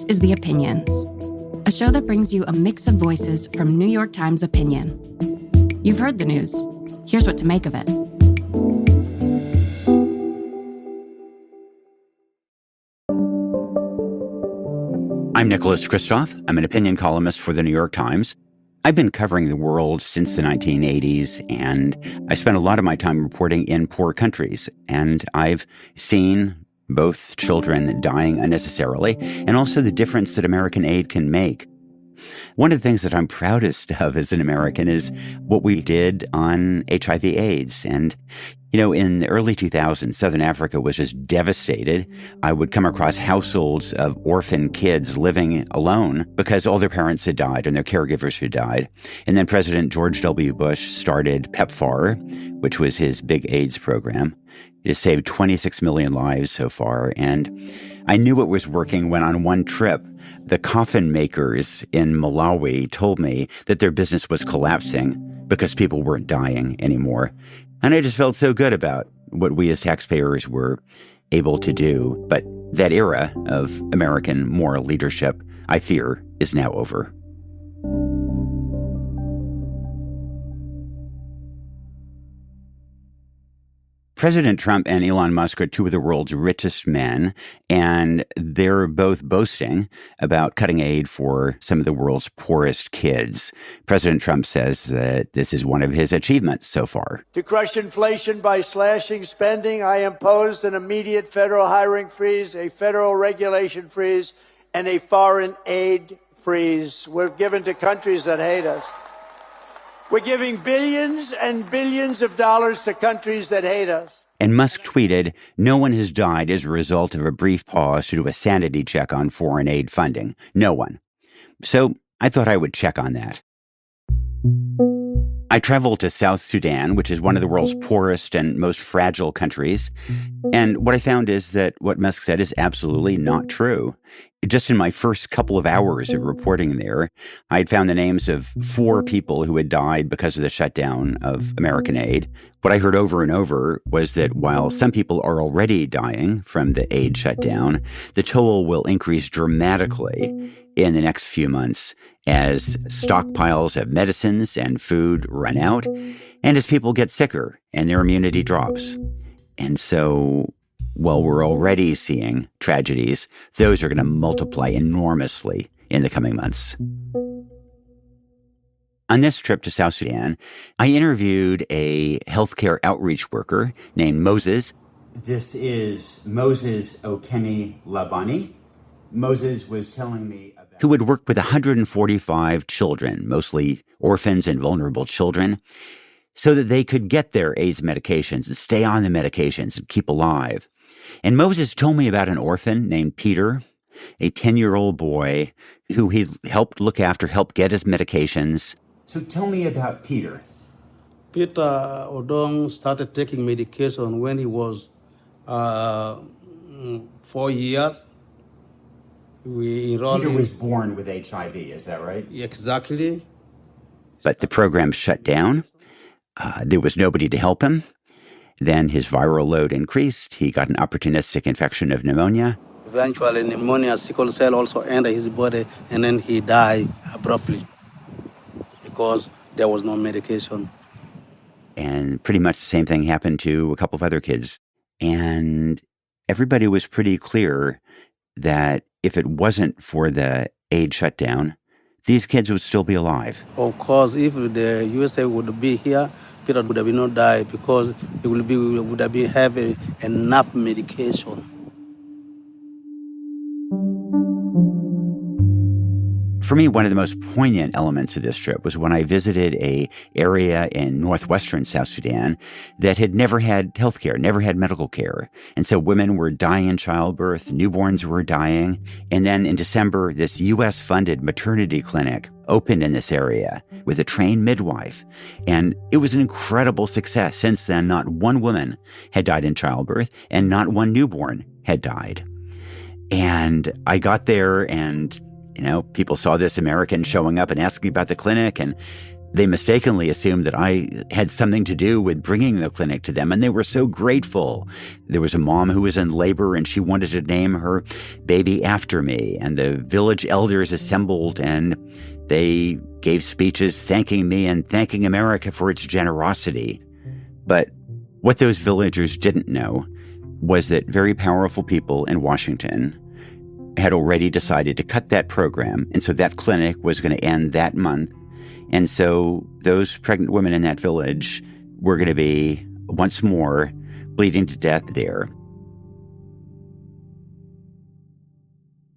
is The Opinions, a show that brings you a mix of voices from New York Times Opinion. You've heard the news. Here's what to make of it. I'm Nicholas Kristof. I'm an opinion columnist for the New York Times. I've been covering the world since the 1980s, and I spent a lot of my time reporting in poor countries. And I've seen both children dying unnecessarily and also the difference that American aid can make. One of the things that I'm proudest of as an American is what we did on HIV/AIDS. And, in the early 2000s, Southern Africa was just devastated. I would come across households of orphan kids living alone because all their parents had died and their caregivers had died. And then President George W. Bush started PEPFAR, which was his big AIDS program. It has saved 26 million lives so far. And I knew it was working when on one trip, the coffin makers in Malawi told me that their business was collapsing because people weren't dying anymore. And I just felt so good about what we as taxpayers were able to do. But that era of American moral leadership, I fear, is now over. President Trump and Elon Musk are two of the world's richest men, and they're both boasting about cutting aid for some of the world's poorest kids. President Trump says that this is one of his achievements so far. To crush inflation by slashing spending, I imposed an immediate federal hiring freeze, a federal regulation freeze, and a foreign aid freeze. We're given to countries that hate us. We're giving billions and billions of dollars to countries that hate us. And Musk tweeted, "No one has died as a result of a brief pause to do a sanity check on foreign aid funding. No one." So I thought I would check on that. I traveled to South Sudan, which is one of the world's poorest and most fragile countries. And what I found is that what Musk said is absolutely not true. Just in my first couple of hours of reporting there, I had found the names of 4 people who had died because of the shutdown of American aid. What I heard over and over was that while some people are already dying from the aid shutdown, the toll will increase dramatically in the next few months as stockpiles of medicines and food run out, and as people get sicker and their immunity drops. And so, while we're already seeing tragedies, those are going to multiply enormously in the coming months. On this trip to South Sudan, I interviewed a healthcare outreach worker named Moses. This is Moses Okeni Labani. Moses was telling me about who had worked with 145 children, mostly orphans and vulnerable children, so that they could get their AIDS medications and stay on the medications and keep alive. And Moses told me about an orphan named Peter, a 10-year-old boy who he helped look after, helped get his medications. So tell me about Peter. Peter Odong started taking medication when he was 4 years. Peter was born with HIV, is that right? Exactly. But the program shut down. There was nobody to help him. Then his viral load increased. He got an opportunistic infection of pneumonia. Eventually, pneumonia, sickle cell also entered his body, and then he died abruptly because there was no medication. And pretty much the same thing happened to a couple of other kids. And everybody was pretty clear that if it wasn't for the aid shutdown, these kids would still be alive. Of course, if the USA would be here, Peter would have not died because he would have been having enough medication. For me, one of the most poignant elements of this trip was when I visited an area in northwestern South Sudan that had never had health care, never had medical care. And so women were dying in childbirth, newborns were dying. And then in December, this U.S.-funded maternity clinic opened in this area with a trained midwife. And it was an incredible success. Since then, not one woman had died in childbirth and not one newborn had died. And I got there and people saw this American showing up and asking about the clinic, and they mistakenly assumed that I had something to do with bringing the clinic to them, and they were so grateful. There was a mom who was in labor, and she wanted to name her baby after me, and the village elders assembled, and they gave speeches thanking me and thanking America for its generosity. But what those villagers didn't know was that very powerful people in Washington had already decided to cut that program, and so that clinic was going to end that month. And so those pregnant women in that village were going to be, once more, bleeding to death there.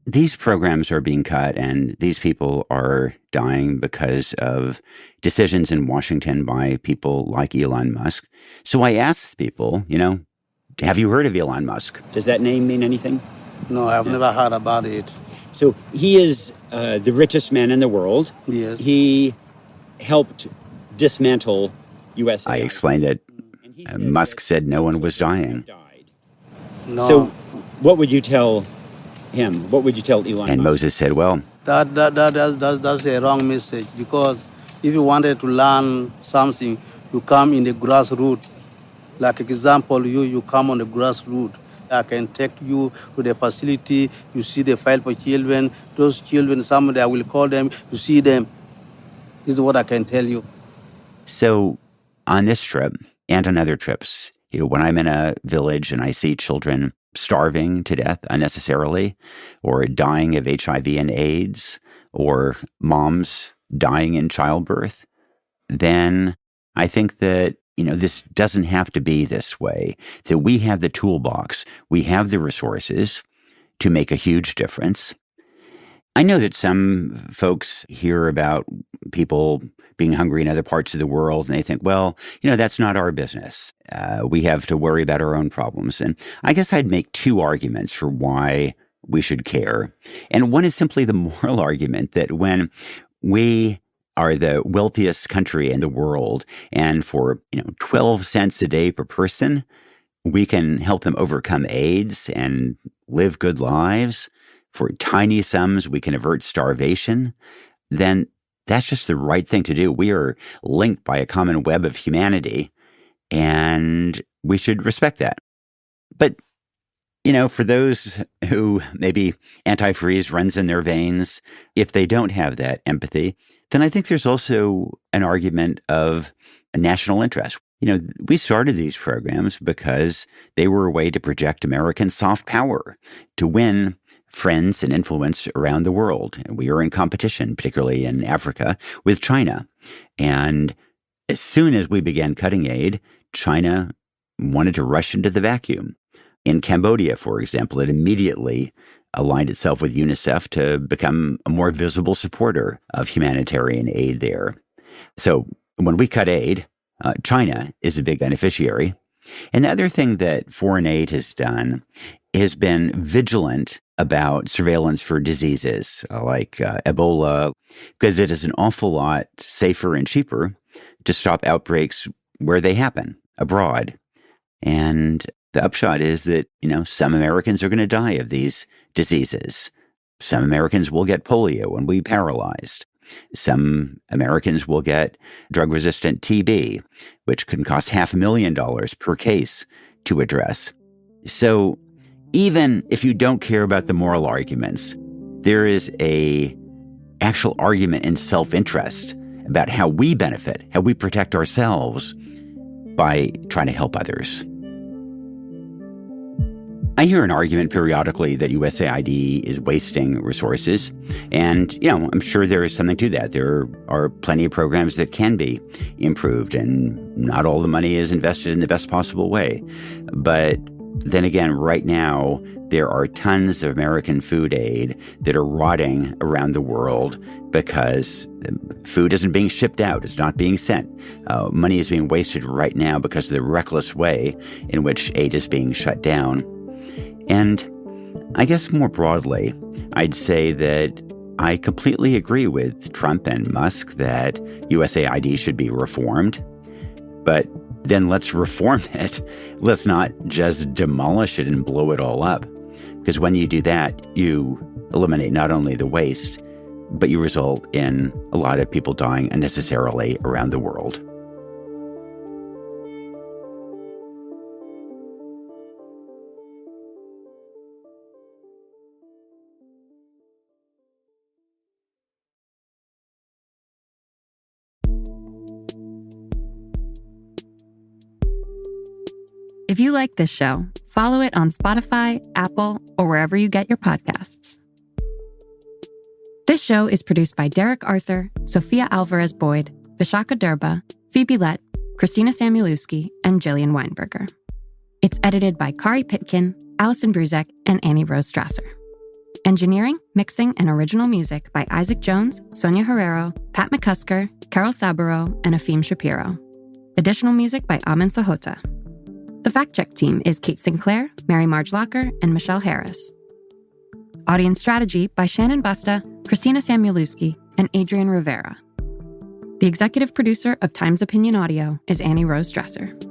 These programs are being cut, and these people are dying because of decisions in Washington by people like Elon Musk. So I asked people, have you heard of Elon Musk? Does that name mean anything? No, I've never heard about it. So he is the richest man in the world. Yes. He helped dismantle U.S. I explained that Musk said no one was dying. No. So what would you tell him? What would you tell Elon Musk? And Moses said, well, that's a wrong message, because if you wanted to learn something, you come in the grassroots. Like example, you come on the grassroots. I can take you to the facility, you see the file for children. Those children, somebody I will call them, you see them. This is what I can tell you. So on this trip and on other trips, when I'm in a village and I see children starving to death unnecessarily, or dying of HIV and AIDS, or moms dying in childbirth, then I think that, this doesn't have to be this way, that we have the toolbox, we have the resources to make a huge difference. I know that some folks hear about people being hungry in other parts of the world, and they think, well, that's not our business. We have to worry about our own problems. And I guess I'd make two arguments for why we should care. And one is simply the moral argument that when we are the wealthiest country in the world, and for 12 cents a day per person, we can help them overcome AIDS and live good lives. For tiny sums, we can avert starvation. Then that's just the right thing to do. We are linked by a common web of humanity, and we should respect that. But for those who maybe antifreeze runs in their veins, if they don't have that empathy, then I think there's also an argument of a national interest. We started these programs because they were a way to project American soft power, to win friends and influence around the world. And we are in competition, particularly in Africa, with China. And as soon as we began cutting aid, China wanted to rush into the vacuum. In Cambodia, for example, it immediately aligned itself with UNICEF to become a more visible supporter of humanitarian aid there. So when we cut aid, China is a big beneficiary. And the other thing that foreign aid has done has been vigilant about surveillance for diseases like Ebola, because it is an awful lot safer and cheaper to stop outbreaks where they happen, abroad. And the upshot is that, some Americans are going to die of these diseases. Some Americans will get polio and be paralyzed. Some Americans will get drug-resistant TB, which can cost $500,000 per case to address. So even if you don't care about the moral arguments, there is a actual argument in self-interest about how we benefit, how we protect ourselves by trying to help others. I hear an argument periodically that USAID is wasting resources, and, I'm sure there is something to that. There are plenty of programs that can be improved, and not all the money is invested in the best possible way. But then again, right now, there are tons of American food aid that are rotting around the world because food isn't being shipped out, it's not being sent. Money is being wasted right now because of the reckless way in which aid is being shut down. And I guess more broadly, I'd say that I completely agree with Trump and Musk that USAID should be reformed. But then let's reform it. Let's not just demolish it and blow it all up. Because when you do that, you eliminate not only the waste, but you result in a lot of people dying unnecessarily around the world. If you like this show, follow it on Spotify, Apple, or wherever you get your podcasts. This show is produced by Derek Arthur, Sophia Alvarez-Boyd, Vishaka Durba, Phoebe Lett, Christina Samuelewski, and Jillian Weinberger. It's edited by Kari Pitkin, Allison Bruzek, and Annie Rose Strasser. Engineering, mixing, and original music by Isaac Jones, Sonia Herrero, Pat McCusker, Carol Saburo, and Afim Shapiro. Additional music by Amin Sahota. The fact-check team is Kate Sinclair, Mary Marge Locker, and Michelle Harris. Audience strategy by Shannon Busta, Christina Samuelewski, and Adrian Rivera. The executive producer of Times Opinion Audio is Annie Rose Strasser.